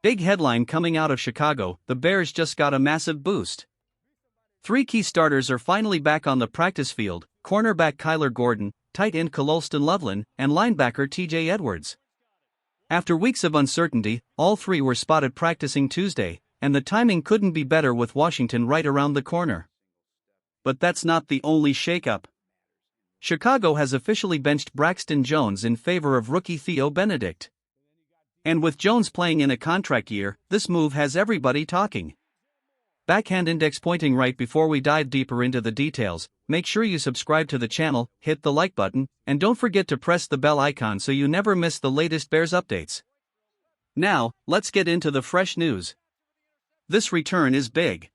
Big headline coming out of Chicago: the Bears just got a massive boost. 3 key starters are finally back on the practice field: cornerback Kyler Gordon, tight end Colston Loveland, and linebacker TJ Edwards. After weeks of uncertainty, all 3 were spotted practicing Tuesday, and the timing couldn't be better with Washington right around the corner. But that's not the only shakeup. Chicago has officially benched Braxton Jones in favor of rookie Theo Benedet. And with Jones playing in a contract year, this move has everybody talking. Backhand index pointing. Right before we dive deeper into the details, make sure you subscribe to the channel, hit the like button, and don't forget to press the bell icon so you never miss the latest Bears updates. Now, let's get into the fresh news. This return is big.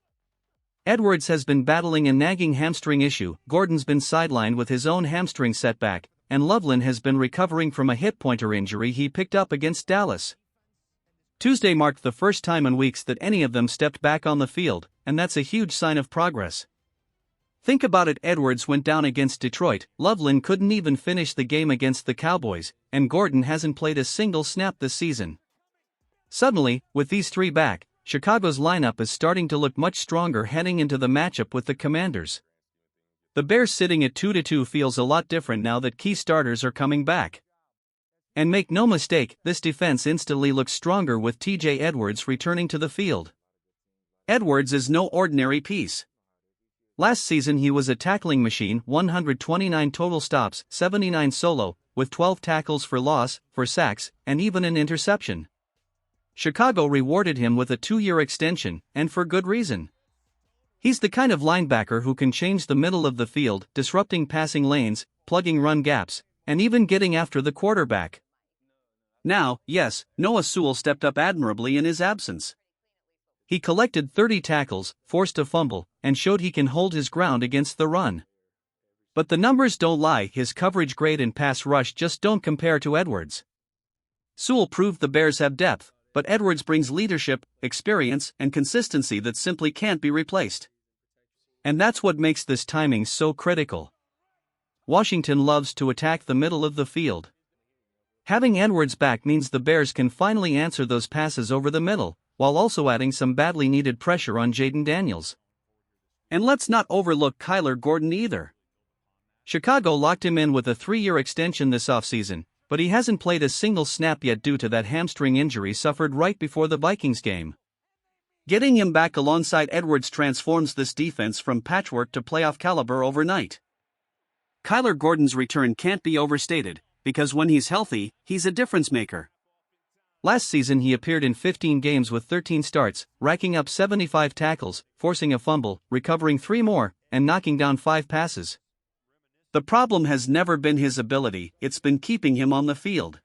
Edwards has been battling a nagging hamstring issue, Gordon's been sidelined with his own hamstring setback, and Loveland has been recovering from a hip pointer injury he picked up against Dallas. Tuesday marked the first time in weeks that any of them stepped back on the field, and that's a huge sign of progress. Think about it: Edwards went down against Detroit, Loveland couldn't even finish the game against the Cowboys, and Gordon hasn't played a single snap this season. Suddenly, with these 3 back, Chicago's lineup is starting to look much stronger heading into the matchup with the Commanders. The Bears sitting at 2-2 feels a lot different now that key starters are coming back. And make no mistake, this defense instantly looks stronger with TJ Edwards returning to the field. Edwards is no ordinary piece. Last season he was a tackling machine: 129 total stops, 79 solo, with 12 tackles for loss, 4 sacks, and even an interception. Chicago rewarded him with a 2-year extension, and for good reason. He's the kind of linebacker who can change the middle of the field, disrupting passing lanes, plugging run gaps, and even getting after the quarterback. Now, yes, Noah Sewell stepped up admirably in his absence. He collected 30 tackles, forced a fumble, and showed he can hold his ground against the run. But the numbers don't lie: his coverage grade and pass rush just don't compare to Edwards. Sewell proved the Bears have depth, but Edwards brings leadership, experience, and consistency that simply can't be replaced. And that's what makes this timing so critical. Washington loves to attack the middle of the field. Having Edwards back means the Bears can finally answer those passes over the middle, while also adding some badly needed pressure on Jaden Daniels. And let's not overlook Kyler Gordon either. Chicago locked him in with a 3-year extension this offseason, but he hasn't played a single snap yet due to that hamstring injury suffered right before the Vikings game. Getting him back alongside Edwards transforms this defense from patchwork to playoff caliber overnight. Kyler Gordon's return can't be overstated, because when he's healthy, he's a difference maker. Last season he appeared in 15 games with 13 starts, racking up 75 tackles, forcing a fumble, recovering 3 more, and knocking down 5 passes. The problem has never been his ability, it's been keeping him on the field.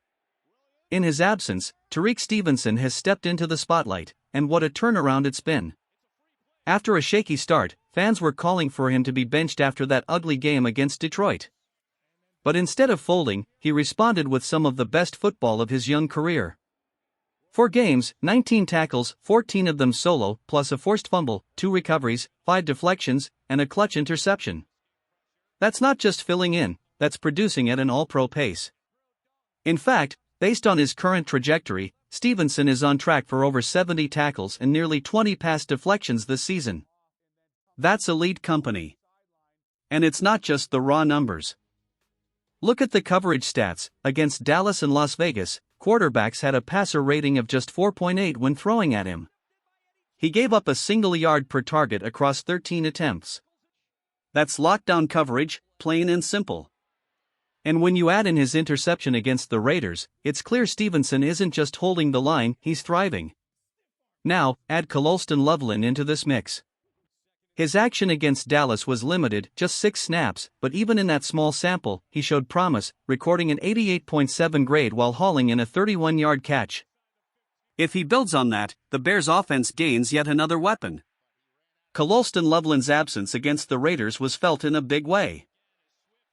In his absence, Tariq Stevenson has stepped into the spotlight, and what a turnaround it's been. After a shaky start, fans were calling for him to be benched after that ugly game against Detroit. But instead of folding, he responded with some of the best football of his young career. 4 games, 19 tackles, 14 of them solo, plus a forced fumble, 2 recoveries, 5 deflections, and a clutch interception. That's not just filling in, that's producing at an all-pro pace. In fact, based on his current trajectory, Stevenson is on track for over 70 tackles and nearly 20 pass deflections this season. That's elite company. And it's not just the raw numbers. Look at the coverage stats. Against Dallas and Las Vegas, quarterbacks had a passer rating of just 4.8 when throwing at him. He gave up a single yard per target across 13 attempts. That's lockdown coverage, plain and simple. And when you add in his interception against the Raiders, it's clear Stevenson isn't just holding the line, he's thriving. Now, add Colston Loveland into this mix. His action against Dallas was limited, just 6 snaps, but even in that small sample, he showed promise, recording an 88.7 grade while hauling in a 31-yard catch. If he builds on that, the Bears' offense gains yet another weapon. Colston Loveland's absence against the Raiders was felt in a big way.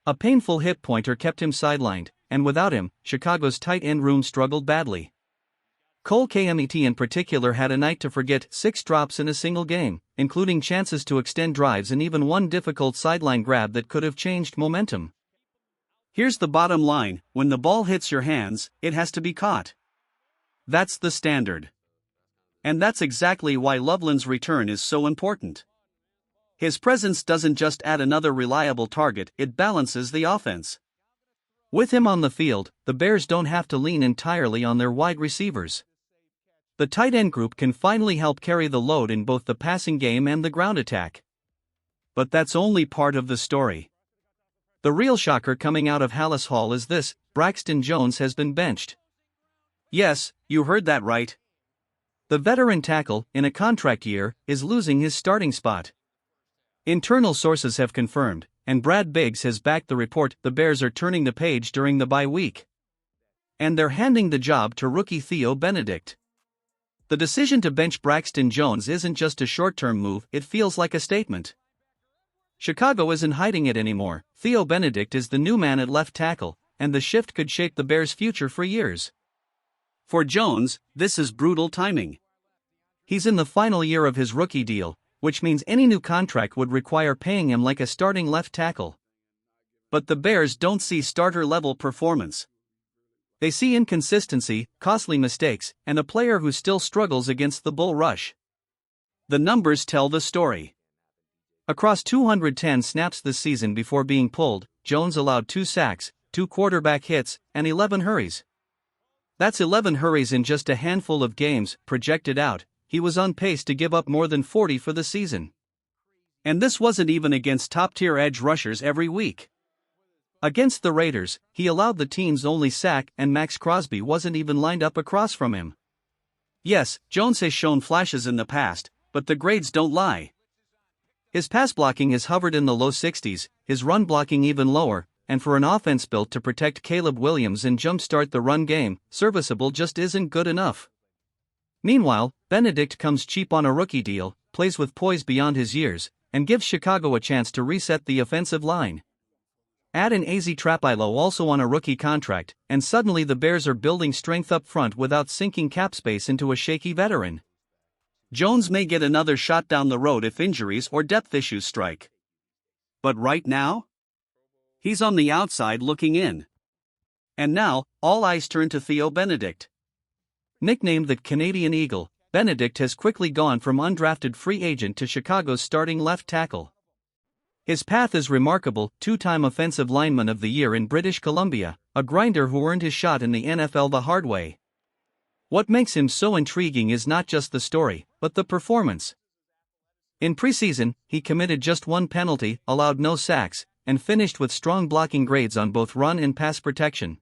A painful hip pointer kept him sidelined, and without him, Chicago's tight end room struggled badly. Cole Kmet in particular had a night to forget: 6 drops in a single game, including chances to extend drives and even one difficult sideline grab that could have changed momentum. Here's the bottom line: when the ball hits your hands, it has to be caught. That's the standard. And that's exactly why Loveland's return is so important. His presence doesn't just add another reliable target, it balances the offense. With him on the field, the Bears don't have to lean entirely on their wide receivers. The tight end group can finally help carry the load in both the passing game and the ground attack. But that's only part of the story. The real shocker coming out of Hallis Hall is this: Braxton Jones has been benched. Yes, you heard that right. The veteran tackle, in a contract year, is losing his starting spot. Internal sources have confirmed, and Brad Biggs has backed the report, the Bears are turning the page during the bye week. And they're handing the job to rookie Theo Benedet. The decision to bench Braxton Jones isn't just a short-term move, it feels like a statement. Chicago isn't hiding it anymore. Theo Benedet is the new man at left tackle, and the shift could shape the Bears' future for years. For Jones, this is brutal timing. He's in the final year of his rookie deal, which means any new contract would require paying him like a starting left tackle. But the Bears don't see starter-level performance. They see inconsistency, costly mistakes, and a player who still struggles against the bull rush. The numbers tell the story. Across 210 snaps this season before being pulled, Jones allowed 2 sacks, 2 quarterback hits, and 11 hurries. That's 11 hurries in just a handful of games. Projected out, he was on pace to give up more than 40 for the season. And this wasn't even against top-tier edge rushers every week. Against the Raiders, he allowed the team's only sack, and Max Crosby wasn't even lined up across from him. Yes, Jones has shown flashes in the past, but the grades don't lie. His pass blocking has hovered in the low 60s, his run blocking even lower, and for an offense built to protect Caleb Williams and jumpstart the run game, serviceable just isn't good enough. Meanwhile, Benedet comes cheap on a rookie deal, plays with poise beyond his years, and gives Chicago a chance to reset the offensive line. Add in AZ Trapilo also on a rookie contract, and suddenly the Bears are building strength up front without sinking cap space into a shaky veteran. Jones may get another shot down the road if injuries or depth issues strike. But right now? He's on the outside looking in. And now, all eyes turn to Theo Benedet. Nicknamed the Canadian Eagle, Benedet has quickly gone from undrafted free agent to Chicago's starting left tackle. His path is remarkable: 2-time Offensive Lineman of the Year in British Columbia, a grinder who earned his shot in the NFL the hard way. What makes him so intriguing is not just the story, but the performance. In preseason, he committed just 1 penalty, allowed no sacks, and finished with strong blocking grades on both run and pass protection.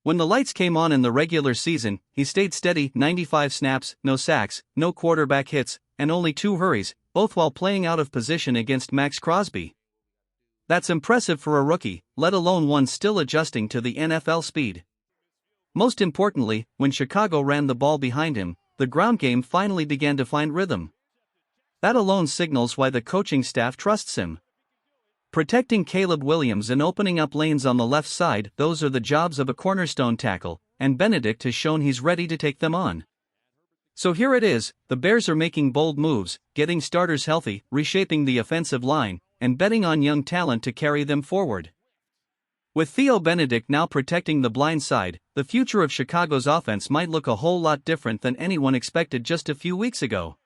When the lights came on in the regular season, he stayed steady: 95 snaps, no sacks, no quarterback hits, and only 2 hurries, both while playing out of position against Max Crosby. That's impressive for a rookie, let alone one still adjusting to the NFL speed. Most importantly, when Chicago ran the ball behind him, the ground game finally began to find rhythm. That alone signals why the coaching staff trusts him. Protecting Caleb Williams and opening up lanes on the left side, those are the jobs of a cornerstone tackle, and Benedet has shown he's ready to take them on. So here it is, the Bears are making bold moves, getting starters healthy, reshaping the offensive line, and betting on young talent to carry them forward. With Theo Benedet now protecting the blind side, the future of Chicago's offense might look a whole lot different than anyone expected just a few weeks ago.